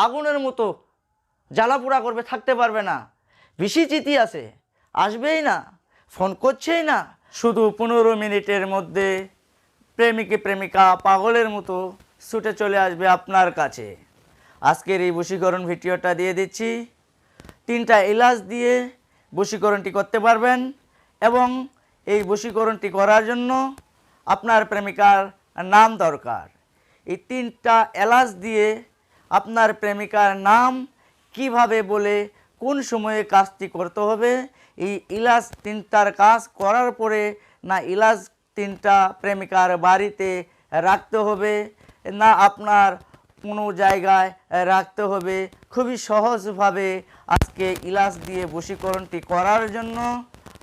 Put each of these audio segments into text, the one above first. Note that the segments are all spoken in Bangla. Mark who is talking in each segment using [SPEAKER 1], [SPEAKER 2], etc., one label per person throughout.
[SPEAKER 1] আগুনের মতো জ্বালাপোড়া করবে, থাকতে পারবে না। বেশি চিঠি আছে, আসবেই না, ফোন করছেই না। শুধু 15 মিনিটের মধ্যে প্রেমিকা প্রেমিকা পাগলের মতো ছুটে চলে আসবে আপনার কাছে। আজকের এই বশীকরণ ভিডিওটা দিয়ে দিচ্ছি। 3টা এলাচ দিয়ে বশীকরণটি করতে পারবেন এবং এই বশীকরণটি করার জন্য আপনার প্রেমিকার নাম দরকার। এই 3টা এলাচ দিয়ে আপনার প্রেমিকার নাম কিভাবে বলে কোন সময়ে কাজটি করতে হবে, এই এলাচ 3টার কাজ করার পরে না এলাচ 3টা প্রেমিকার বাড়িতে রাখতে হবে না আপনার কোনো জায়গায় রাখতে হবে, খুবই সহজভাবে আজকে এলাচ দিয়ে বশীকরণটি করার জন্য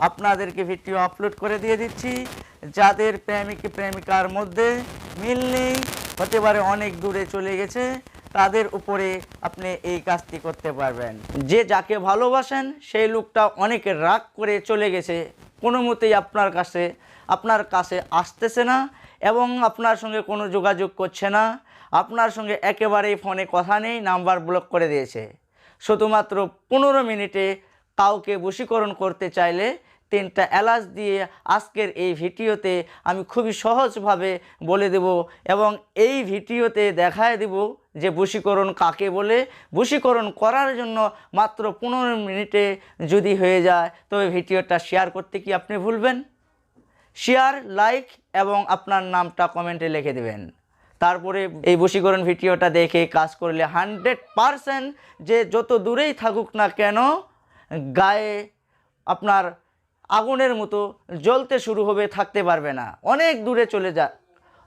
[SPEAKER 1] আপনাদেরকে ভিডিও আপলোড করে দিয়ে দিচ্ছি। যাদের প্রেমিকার মধ্যে মিল নেই, হতে পারে অনেক দূরে চলে গেছে, তাদের উপরে আপনি এই কাজটি করতে পারবেন। যে যাকে ভালোবাসেন সেই লোকটা অনেক রাগ করে চলে গেছে, কোনো মতেই আপনার কাছে আসতেছে না এবং আপনার সঙ্গে কোনো যোগাযোগ করছে না, আপনার সঙ্গে একেবারেই ফোনে কথা নেই, নাম্বার ব্লক করে দিয়েছে। শুধুমাত্র 15 মিনিটে কাউকে বশীকরণ করতে চাইলে 3টা এলাচ দিয়ে আজকের এই ভিডিওতে আমি খুবই সহজভাবে বলে দেব এবং এই ভিডিওতে দেখায় দেব যে বশীকরণ কাকে বলে। বশীকরণ করার জন্য মাত্র 15 মিনিটে যদি হয়ে যায় তবে ভিডিওটা শেয়ার করতে কি আপনি ভুলবেন? শেয়ার, লাইক এবং আপনার নামটা কমেন্টে লিখে দেবেন। তারপরে এই বশীকরণ ভিডিওটা দেখে কাজ করলে 100% যে যত দূরেই থাকুক না কেন গায়ে আপনার আগুনের মতো জ্বলতে শুরু হবে, থাকতে পারবে না। অনেক দূরে চলে যাক,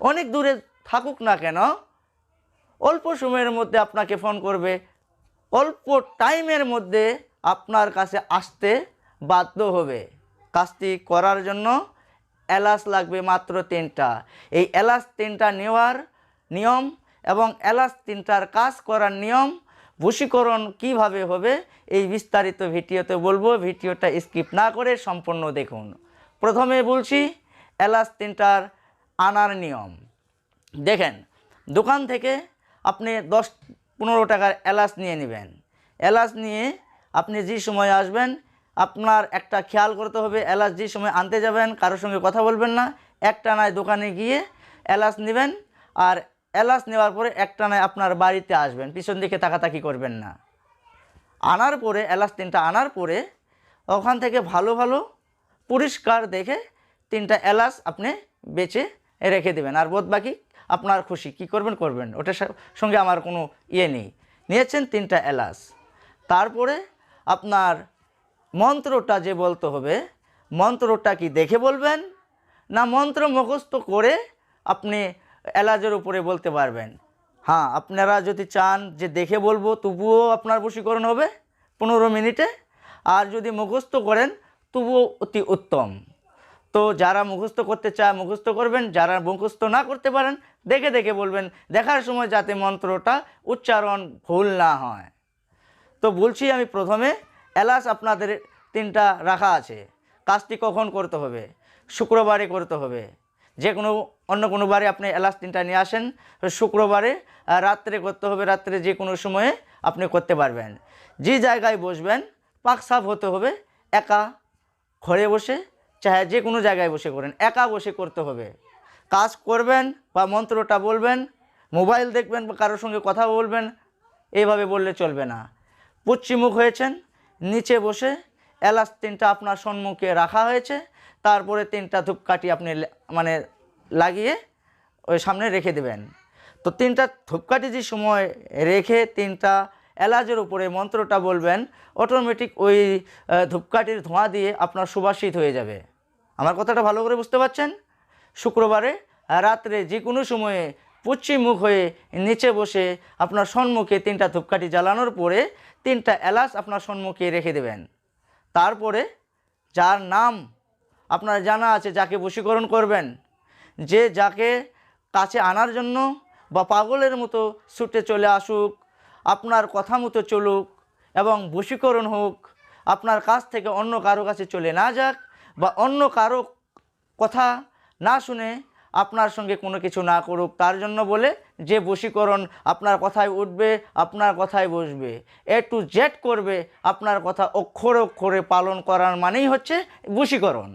[SPEAKER 1] অনেক দূরে থাকুক না কেন অল্প সময়ের মধ্যে আপনাকে ফোন করবে, অল্প টাইমের মধ্যে আপনার কাছে আসতে বাধ্য হবে। কাজটি করার জন্য এলাচ লাগবে মাত্র 3টা। এই এলাচ 3টা নেওয়ার নিয়ম এবং এলাচ 3টার কাজ করার নিয়ম, বশীকরণ কিভাবে হবে এই বিস্তারিত ভিডিওতে বলবো। ভিডিওটা স্কিপ না করে সম্পূর্ণ দেখুন। প্রথমে বলছি এলাচ 3টার আনার নিয়ম। দেখেন, দোকান থেকে আপনি 10-15 টাকার এলাচ নিয়ে নেবেন। এলাচ নিয়ে আপনি যে সময় আসবেন আপনার একটা খেয়াল করতে হবে, এলাচ যে সময় আনতে যাবেন কারোর সঙ্গে কথা বলবেন না, একটানায় দোকানে গিয়ে এলাচ নেবেন আর এলাচ নেওয়ার পরে একটানায় আপনার বাড়িতে আসবেন, পিছন দিকে তাকাতাকি করবেন না। আনার পরে এলাচ 3টা আনার পরে ওখান থেকে ভালো ভালো পরিষ্কার দেখে 3টা এলাচ আপনি বেছে রেখে দেবেন আর বাদ বাকি আপনার খুশি, কি করবেন, ওটার সঙ্গে আমার কোনো নেই। নিয়েছেন 3টা এলাচ, তারপরে আপনার মন্ত্রটা যে বলতে হবে, মন্ত্রটা কি দেখে বলবেন না মন্ত্র মুখস্থ করে আপনি এলাচের উপরে বলতে পারবেন? হ্যাঁ, আপনারা যদি চান যে দেখে বলবো তবুও আপনার বশীকরণ হবে 15 মিনিটে, আর যদি মুখস্থ করেন তবুও অতি উত্তম। তো যারা মুখস্থ করতে চায় মুখস্থ করবেন, যারা মুখস্থ না করতে পারেন দেখে দেখে বলবেন, দেখার সময় যাতে মন্ত্রটা উচ্চারণ ভুল না হয়। তো বলছি আমি প্রথমে এলাচ আপনাদের 3টা রাখা আছে। কাজটি কখন করতে হবে? শুক্রবারে করতে হবে। যে কোনো অন্য কোনো বারে আপনি এলাচ 3টা নিয়ে আসেন, শুক্রবারে রাত্রে করতে হবে। রাত্রে যে কোনো সময়ে আপনি করতে পারবেন। যে জায়গায় বসবেন পাক সাফ হতে হবে, একা ঘরে বসে চাহে যে কোনো জায়গায় বসে করেন, একা বসে করতে হবে। কাজ করবেন বা মন্ত্রটা বলবেন, মোবাইল দেখবেন বা কারোর সঙ্গে কথা বলবেন, এইভাবে বললে চলবে না। পশ্চিমমুখ হয়েছেন, নিচে বসে এলাচ 3টা আপনার সম্মুখে রাখা হয়েছে, তারপরে 3টা ধূপকাঠি আপনি লাগিয়ে ওই সামনে রেখে দেবেন। তো 3টা ধূপকাঠি যে সময় রেখে 3টা এলাচের উপরে মন্ত্রটা বলবেন, অটোমেটিক ওই ধূপকাঠির ধোঁয়া দিয়ে আপনার সুবাসিত হয়ে যাবে। আমার কথাটা ভালো করে বুঝতে পারছেন? শুক্রবারে রাত্রে যে কোনো সময়ে পশ্চিম মুখ হয়ে নিচে বসে আপনার সম্মুখে 3টা ধূপকাঠি জ্বালানোর পরে 3টা এলাচ আপনার সম্মুখে রেখে দেবেন। তারপরে যার নাম আপনার জানা আছে, যাকে বশীকরণ করবেন, যে যাকে কাছে আনার জন্য বা পাগলের মতো ছুটে চলে আসুক, আপনার কথা মতো চলুক এবং বশীকরণ হোক, আপনার কাছ থেকে অন্য কারো কাছে চলে না যাক বা অন্য কারো কথা না শুনে আপনার সঙ্গে কোনো কিছু না করুক, তার জন্য বলে যে বশীকরণ আপনার কথায় উঠবে, আপনার কথায় বসবে, এ টু জেড করবে, আপনার কথা অক্ষরে অক্ষরে পালন করার মানেই হচ্ছে বশীকরণ।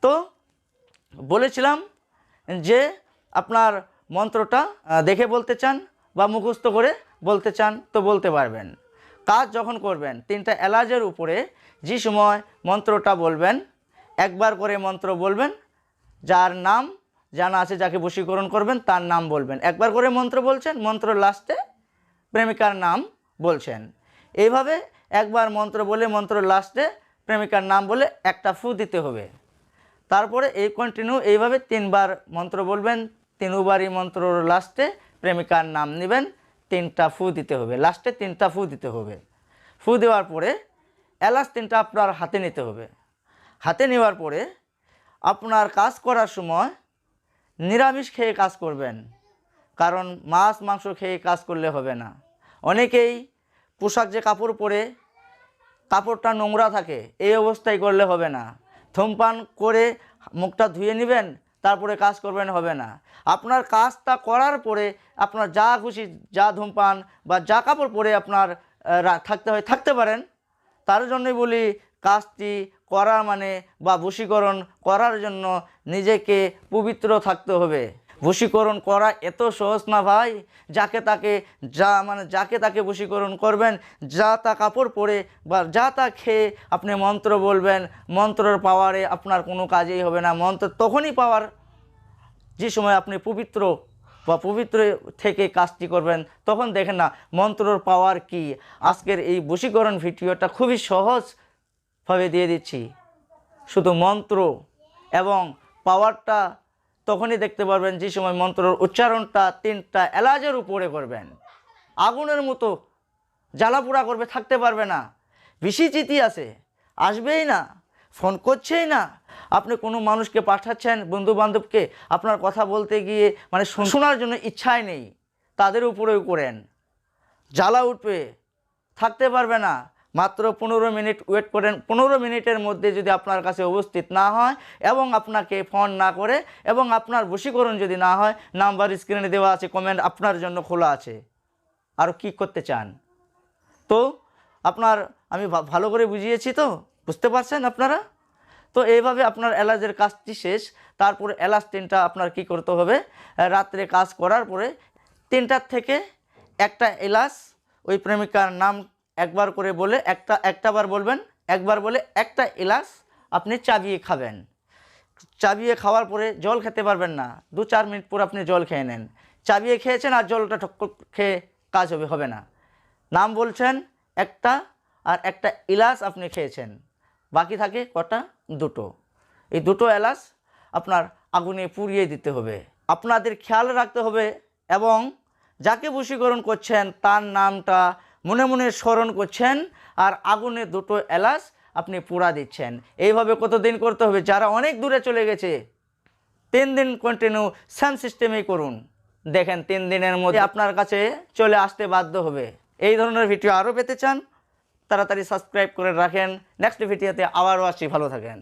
[SPEAKER 1] তো বলেছিলাম যে আপনার মন্ত্রটা দেখে বলতে চান বা মুখস্থ করে বলতে চান তো বলতে পারবেন। কাজ যখন করবেন 3টা এলাচের উপরে যে সময় মন্ত্রটা বলবেন, একবার করে মন্ত্র বলবেন, যার নাম জানা আছে যাকে বশীকরণ করবেন তার নাম বলবেন, একবার করে মন্ত্র বলছেন, মন্ত্র লাস্টে প্রেমিকার নাম বলছেন। এইভাবে একবার মন্ত্র বলে মন্ত্র লাস্টে প্রেমিকার নাম বলে একটা ফু দিতে হবে। তারপরে এই কন্টিনিউ এইভাবে 3বার মন্ত্র বলবেন, 3বারই মন্ত্র লাস্টে প্রেমিকার নাম নেবেন, 3টা ফু দিতে হবে, লাস্টে 3টা ফু দিতে হবে। ফু দেওয়ার পরে এলাচ 3টা আপনার হাতে নিতে হবে। হাতে নেওয়ার পরে আপনার কাজ করার সময় নিরামিষ খেয়ে কাজ করবেন, কারণ মাছ মাংস খেয়ে কাজ করলে হবে না। অনেকেই পোশাক যে কাপড় পরে কাপড়টা নোংরা থাকে, এই অবস্থায় করলে হবে না। ধূমপান করে মুখটা ধুয়ে নেবেন, তারপরে কাজ করবেন, হবে না। আপনার কাজটা করার পরে আপনার যা খুশি, যা ধূমপান বা যা কাপড় পরে আপনার থাকতে হয় থাকতে পারেন। তার জন্যই বলি কাজটি করার মানে বা বশীকরণ করার জন্য নিজেকে পবিত্র থাকতে হবে। বশীকরণ করা এত সহজ না ভাই। যাকে তাকে বশীকরণ করবেন, যা তা কাপড় পরে বা যা তা খেয়ে আপনি মন্ত্র বলবেন, মন্ত্রের পাওয়ারে আপনার কোনো কাজেই হবে না। মন্ত্র তখনই পাওয়ার যে সময় আপনি পবিত্র বা পবিত্র থেকে কাজটি করবেন, তখন দেখেন না মন্ত্রর পাওয়ার কি। আজকের এই বশীকরণ ভিডিওটা খুবই সহজভাবে দিয়ে দিচ্ছি। শুধু মন্ত্র এবং পাওয়ারটা তখনই দেখতে পারবেন যে সময় মন্ত্রর উচ্চারণটা 3টা এলাচের উপরে করবেন। আগুনের মতো জ্বালাপোড়া করবে, থাকতে পারবে না। বেশি চিঠি আছে, আসবেই না, ফোন করছেই না। আপনি কোনো মানুষকে পাঠাচ্ছেন, বন্ধু বান্ধবকে, আপনার কথা বলতে গিয়ে শোনার জন্য ইচ্ছাই নেই, তাদের উপরেও করেন, জ্বালা উঠবে, থাকতে পারবে না। মাত্র 15 মিনিট ওয়েট করেন। 15 মিনিটের মধ্যে যদি আপনার কাছে উপস্থিত না হয় এবং আপনাকে ফোন না করে এবং আপনার বশীকরণ যদি না হয়, নাম্বার স্ক্রিনে দেওয়া আছে, কমেন্ট আপনার জন্য খোলা আছে। আর কি করতে চান? তো আমি ভালো করে বুঝিয়েছি, তো বুঝতে পারছেন আপনারা? তো এইভাবে আপনার এলাচের কাজটি শেষ। তারপরে এলাচ 3টা আপনার কি করতে হবে, রাত্রে কাজ করার পরে 3টার থেকে একটা এলাচ ওই প্রেমিকার নাম একবার করে বলে একটা বার বলবেন, একবার বলে একটা এলাচ আপনি চাবিয়ে খাবেন। চাবিয়ে খাওয়ার পরে জল খেতে পারবেন না, 2-4 মিনিট পর আপনি জল খেয়ে নেন। চাবিয়ে খেয়েছেন আর জলটা ঠক খেয়ে কাজ হবে না। নাম বলছেন একটা, আর একটা এলাচ আপনি খেয়েছেন, বাকি থাকে কটা? 2টো। এই 2টো এলাচ আপনার আগুনে পুড়িয়ে দিতে হবে। আপনাদের খেয়াল রাখতে হবে এবং যাকে বশীকরণ করছেন তার নামটা মনে মনে স্মরণ করছেন আর আগুনে 2টো এলাচ আপনি পোড়া দিচ্ছেন। এইভাবে কতদিন করতে হবে? যারা অনেক দূরে চলে গেছে 3 দিন কন্টিনিউ সেম সিস্টেমেই করুন, দেখেন 3 দিনের মধ্যে আপনার কাছে চলে আসতে বাধ্য হবে। এই ধরনের ভিডিও আরও পেতে চান, তাড়াতাড়ি সাবস্ক্রাইব করে রাখেন। নেক্সট ভিডিওতে আবারও আসছি, ভালো থাকেন।